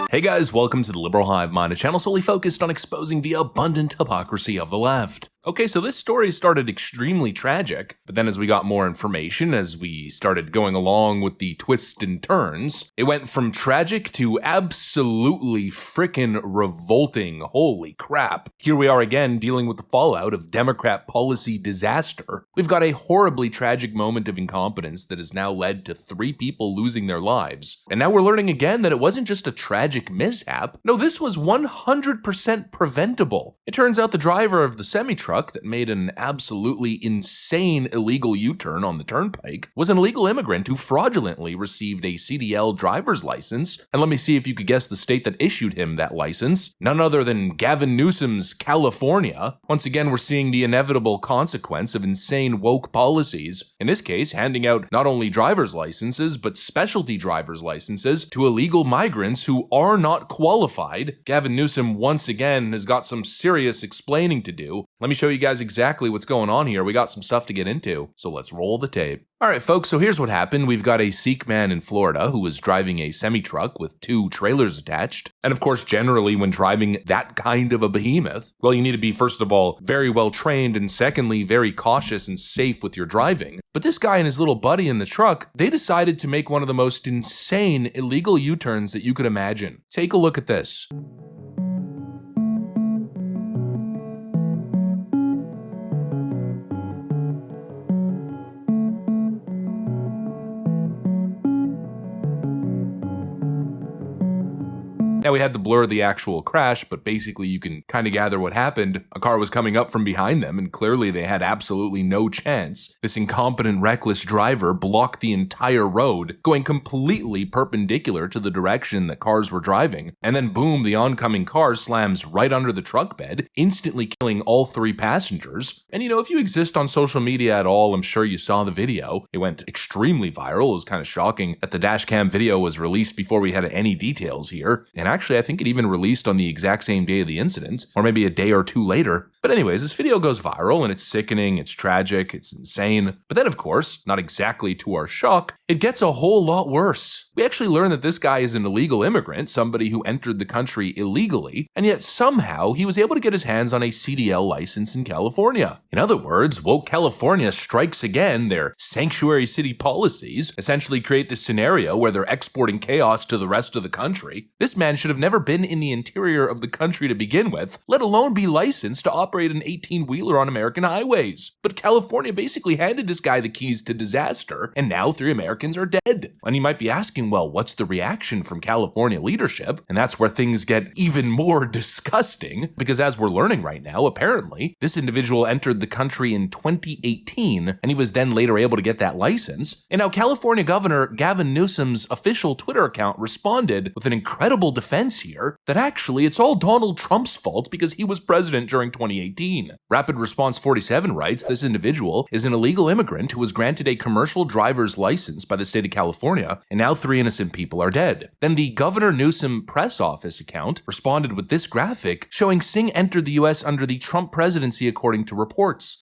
Hey guys, welcome to the Liberal Hive Mind, a channel solely focused on exposing the abundant hypocrisy of the left. Okay, so this story started extremely tragic, but then as we got more information, as we started going along with the twists and turns, it went from tragic to absolutely frickin' revolting. Holy crap. Here we are again dealing with the fallout of Democrat policy disaster. We've got a horribly tragic moment of incompetence that has now led to 3 people losing their lives. And now we're learning again that it wasn't just a tragic mishap. No, this was 100% preventable. It turns out the driver of the semi-truck that made an absolutely insane illegal U-turn on the turnpike was an illegal immigrant who fraudulently received a CDL driver's license. And let me see if you could guess the state that issued him that license. None other than Gavin Newsom's California. Once again, we're seeing the inevitable consequence of insane woke policies. In this case, handing out not only driver's licenses, but specialty driver's licenses to illegal migrants who are not qualified. Gavin Newsom, once again, has got some serious explaining to do. Let me show you guys exactly what's going on here. We got some stuff to get into, so let's roll the tape. Alright folks, so here's what happened. We've got a Sikh man in Florida who was driving a semi-truck with 2 trailers attached. And of course, generally when driving that kind of a behemoth, well, you need to be, first of all, very well trained, and secondly, very cautious and safe with your driving. But this guy and his little buddy in the truck, they decided to make one of the most insane illegal U-turns that you could imagine. Take a look at this. Now, we had to blur the actual crash, but basically you can kind of gather what happened. A car was coming up from behind them, and clearly they had absolutely no chance. This incompetent, reckless driver blocked the entire road, going completely perpendicular to the direction that cars were driving. And then boom, the oncoming car slams right under the truck bed, instantly killing all 3 passengers. And you know, if you exist on social media at all, I'm sure you saw the video. It went extremely viral. It was kind of shocking that the dashcam video was released before we had any details here. And actually, I think it even released on the exact same day of the incident, or maybe a day or 2 later. But anyways, this video goes viral, and it's sickening, it's tragic, it's insane. But then, of course, not exactly to our shock, it gets a whole lot worse. We actually learn that this guy is an illegal immigrant, somebody who entered the country illegally, and yet somehow he was able to get his hands on a CDL license in California. In other words, woke California strikes again. Their sanctuary city policies essentially create this scenario where they're exporting chaos to the rest of the country. This man should have never been in the interior of the country to begin with, let alone be licensed to operate an 18-wheeler on American highways. But California basically handed this guy the keys to disaster, and now 3 Americans are dead. And you might be asking, well, what's the reaction from California leadership? And that's where things get even more disgusting, because as we're learning right now, apparently, this individual entered the country in 2018, and he was then later able to get that license. And now California Governor Gavin Newsom's official Twitter account responded with an incredible defense here, that actually it's all Donald Trump's fault because he was president during 2018. Rapid Response 47 writes, this individual is an illegal immigrant who was granted a commercial driver's license by the state of California, and now 3 innocent people are dead. Then the Governor Newsom press office account responded with this graphic showing Singh entered the US under the Trump presidency according to reports.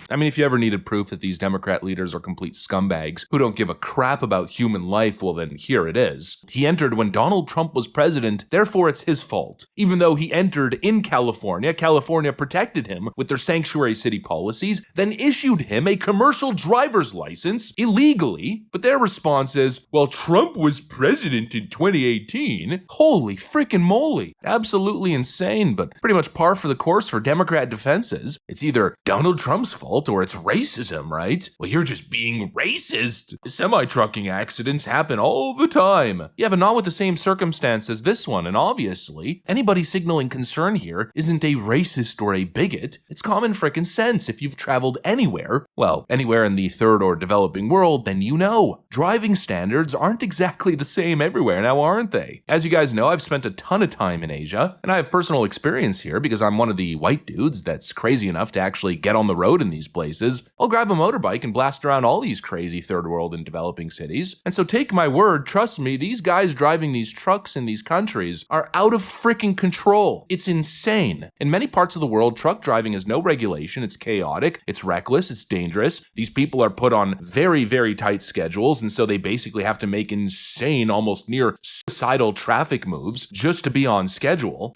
I mean, if you ever needed proof that these Democrat leaders are complete scumbags who don't give a crap about human life, well then here it is. He entered when Donald Trump was president, therefore it's his fault. Even though he entered in California, California protected him with their sanctuary city policies, then issued him a commercial driver's license illegally. But their response is, well, Trump was president in 2018. Holy frickin' moly. Absolutely insane, but pretty much par for the course for Democrat defenses. It's either Donald Trump's fault or it's racism, right? Well, you're just being racist. Semi-trucking accidents happen all the time. Yeah, but not with the same circumstance as this one, and obviously, anybody signaling concern here isn't a racist or a bigot. It's common frickin' sense if you've traveled anywhere, well, anywhere in the third or developing world, then you know. Driving standards aren't exactly the same everywhere now, aren't they? As you guys know, I've spent a ton of time in Asia, and I have personal experience here because I'm one of the white dudes that's crazy enough to actually get on the road in these places, I'll grab a motorbike and blast around all these crazy third world and developing cities. And so take my word, trust me, these guys driving these trucks in these countries are out of freaking control. It's insane. In many parts of the world, truck driving has no regulation. It's chaotic, it's reckless, it's dangerous. These people are put on very, very tight schedules, and so they basically have to make insane, almost near suicidal traffic moves just to be on schedule.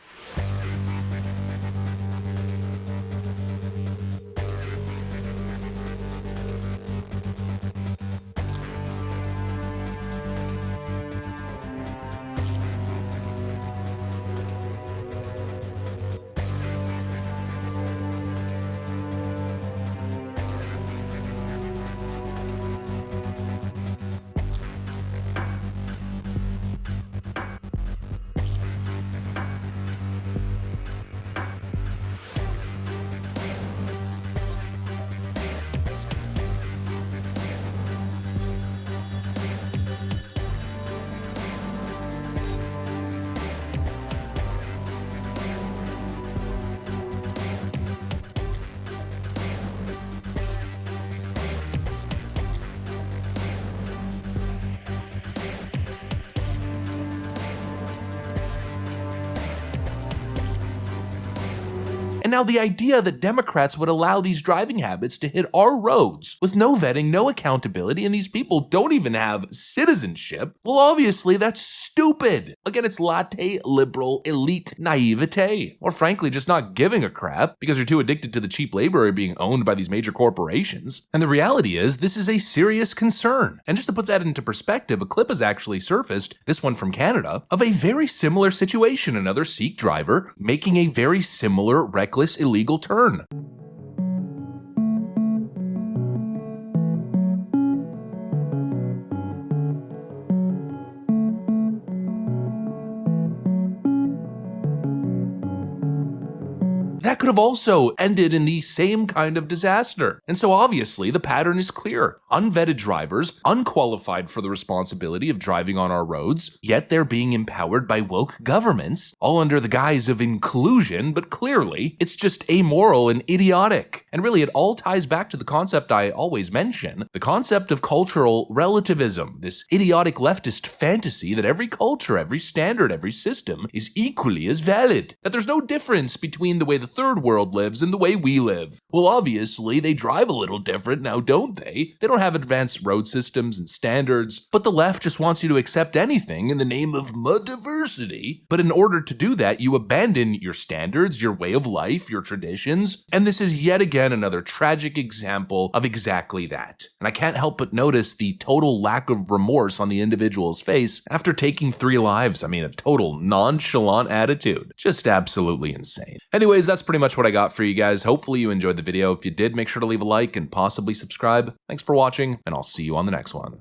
And now the idea that Democrats would allow these driving habits to hit our roads with no vetting, no accountability, and these people don't even have citizenship, well, obviously that's stupid. Again, it's latte, liberal, elite naivete. Or frankly, just not giving a crap because you're too addicted to the cheap labor being owned by these major corporations. And the reality is, this is a serious concern. And just to put that into perspective, a clip has actually surfaced, this one from Canada, of a very similar situation. Another Sikh driver making a very similar reckless illegal turn. That could have also ended in the same kind of disaster. And so obviously the pattern is clear. Unvetted drivers, unqualified for the responsibility of driving on our roads, yet they're being empowered by woke governments, all under the guise of inclusion, but clearly it's just amoral and idiotic. And really it all ties back to the concept I always mention, the concept of cultural relativism, this idiotic leftist fantasy that every culture, every standard, every system is equally as valid, that there's no difference between the way the third world lives and the way we live. Well, obviously, they drive a little different now, don't they? They don't have advanced road systems and standards, but the left just wants you to accept anything in the name of diversity. But in order to do that, you abandon your standards, your way of life, your traditions, and this is yet again another tragic example of exactly that. And I can't help but notice the total lack of remorse on the individual's face after taking 3 lives. I mean, a total nonchalant attitude. Just absolutely insane. Anyways, that's pretty much what I got for you guys. Hopefully you enjoyed the video. If you did, make sure to leave a like and possibly subscribe. Thanks for watching, and I'll see you on the next one.